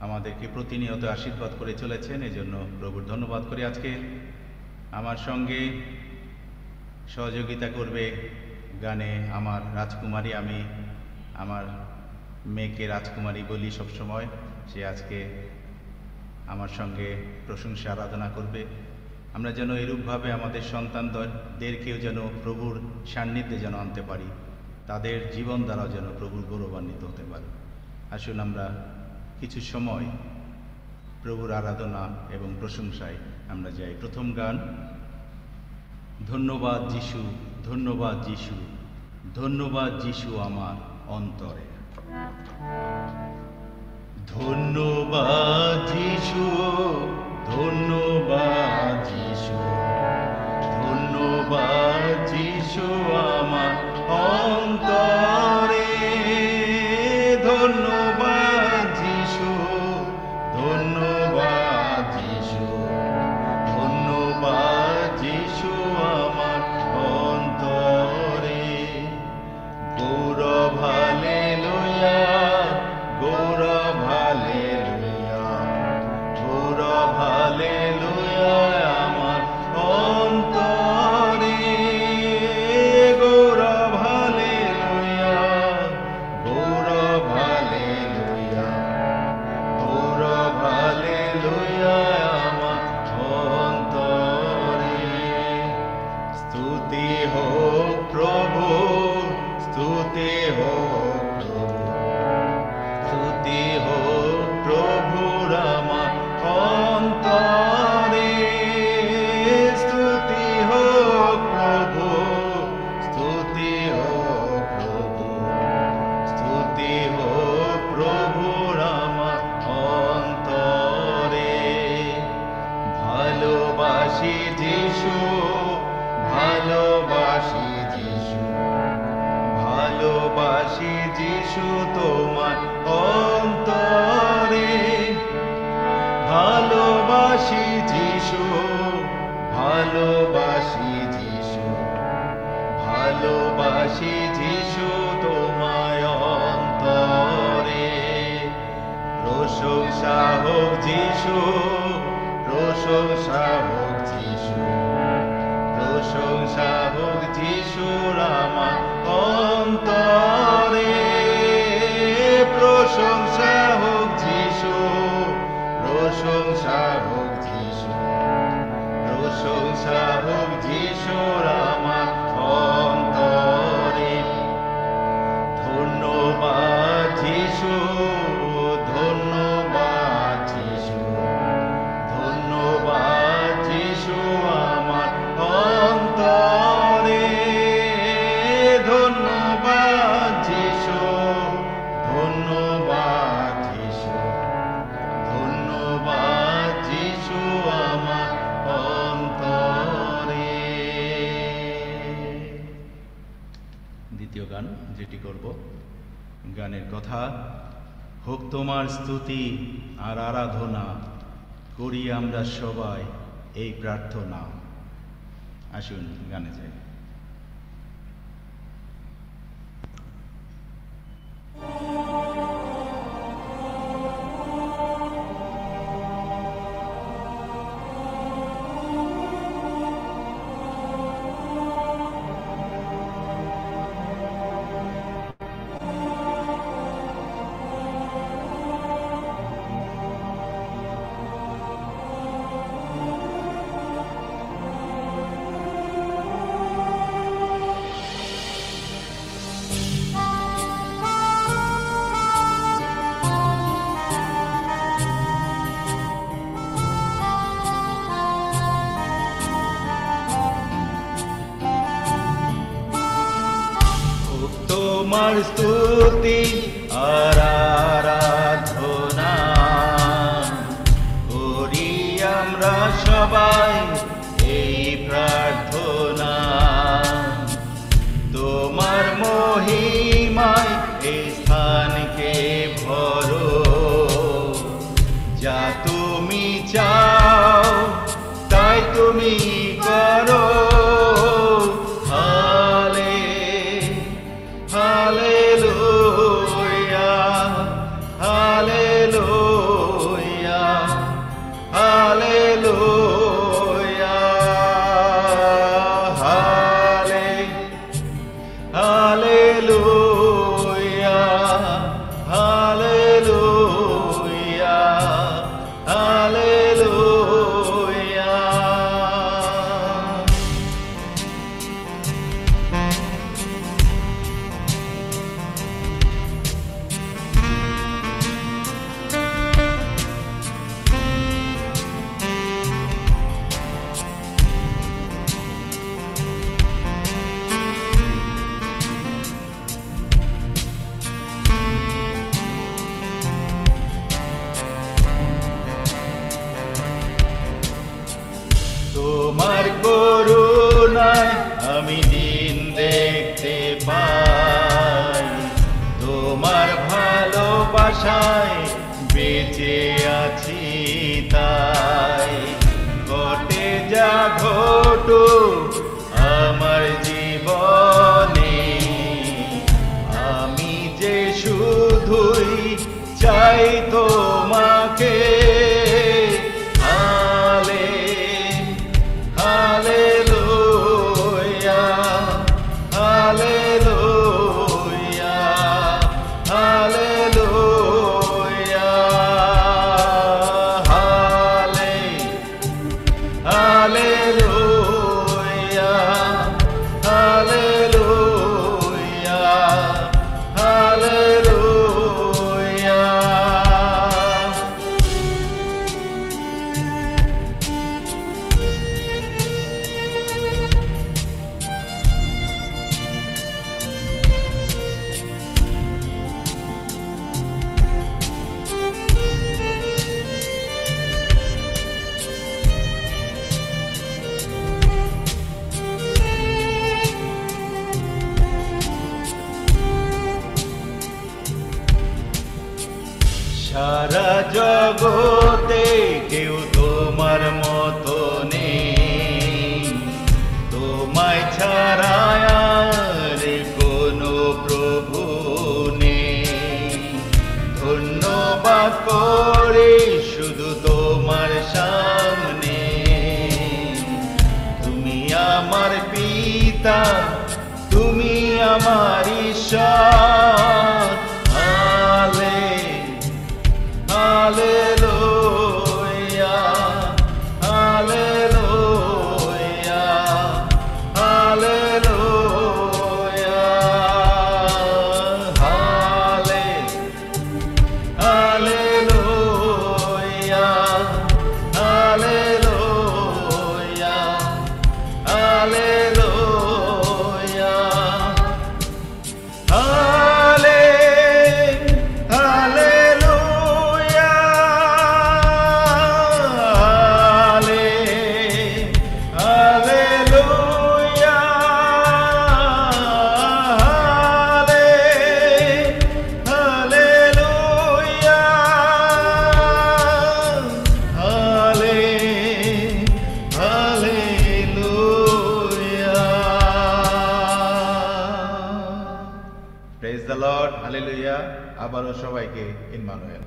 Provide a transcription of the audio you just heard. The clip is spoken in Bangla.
আমাদেরকে প্রতিনিয়ত আশীর্বাদ করে চলেছেন। এজন্য প্রভুর ধন্যবাদ করি। আজকে আমার সঙ্গে সহযোগিতা করবে গানে আমার রাজকুমারী। আমি আমার মেয়েকে রাজকুমারী বলি সবসময়। সে আজকে আমার সঙ্গে প্রশংসা আরাধনা করবে। আমরা যেন এরূপভাবে আমাদের সন্তানদেরকেও যেন প্রভুর সান্নিধ্যে যেন আনতে পারি, তাদের জীবন দ্বারা যেন প্রভুর গৌরবান্বিত হতে পারে। আসুন আমরা কিছু সময় প্রভুর আরাধনা এবং প্রশংসায় আমরা যাই। প্রথম গান, ধন্যবাদ যিশু, ধন্যবাদ যিশু, ধন্যবাদ যিশু আমার অন্তরে। ধন্যবাদ যিশু, ধন্যবাদ যিশু, ধন্যবাদ যিশু আমার অন্তরে। ধন্যবাদ যিশু, ধন্যবাদ যিশু, ধন্যবাদ যিশু আমার অন্তরে। গৌরব হালেলুয়া, গৌরব হালেলুয়া, গৌরব হালেলুয়া আমার অন্তরে। গৌরব হালেলুয়া, গৌরব হালেলুয়া, গৌরব হালেলুয়া আমার অন্তরে। স্তুতি হোক প্রভু, স্তুতি হোক প্রভু, স্তুতি হোক প্রভুর আমার অন্তরে। স্তুতি হোক প্রভু, স্তুতি হোক প্রভু, স্তুতি হোক প্রভুর আমার অন্তরে। ভালোবাসি যিশু, ভালোবাসি যিশু, ভালোবাসি যিশু তোমার অন্তরে। ভালোবাসি যিশু, ভালোবাসি যিশু, ভালোবাসি যিশু তোমায় অন্তরে। প্রশংসা হোক যিশু, প্রশংসা হোক যিশু, প্রশংসা হোক যিশুর আমার অন্তরে। প্রশংসা হোক যিশু, প্রশংসা হোক যিশু, প্রশংসা হোক যিশুর আমার অন্তরে। ধন্যবাদ যিশু, ধন্যবাদ যিশু, ধন্যবাদ যিশু আমার অন্তরে। ধন্যবাদ যিশু, ধন্যবাদ যিশু, ধন্যবাদ যিশু আমার অন্তরে। দ্বিতীয় গান যেটি করব, গানের কথা, হোক তোমার স্তুতি আর আরাধনা, করি আমরা সবাই এই প্রার্থনা। আসুন গানে যাই। তোমার স্তুতি আর আরাধনা, করি আমরা সবাই এই প্রার্থনা। তোমার মহিমায় এই স্থানকে ভরো, যা তুমি চাও তাই তুমি করো। হালেলুয়া, ভালোবাসায় বেঁচে আছি তাই। ঘটে যা ঘটুক আমার জীবনে, আমি যে শুধুই চাই তোমাকে। Hallelujah, hallelujah, hallelujah, hallelujah, hallelujah, hallelujah. সারা জগতে কেউ তোমার মতো নেই, তোমায় ছাড়া আর কোনো প্রভু নেই। ধন্যবাদ করে শুধু তোমার সামনে, তুমি আমার পিতা, তুমি আমার ঈশ্বর। Hallelujah, hallelujah, hallelujah, hallelujah, hallelujah, hallelujah, Praise the Lord, hallelujah. আবারও সবাইকে ইম্মানুয়েল।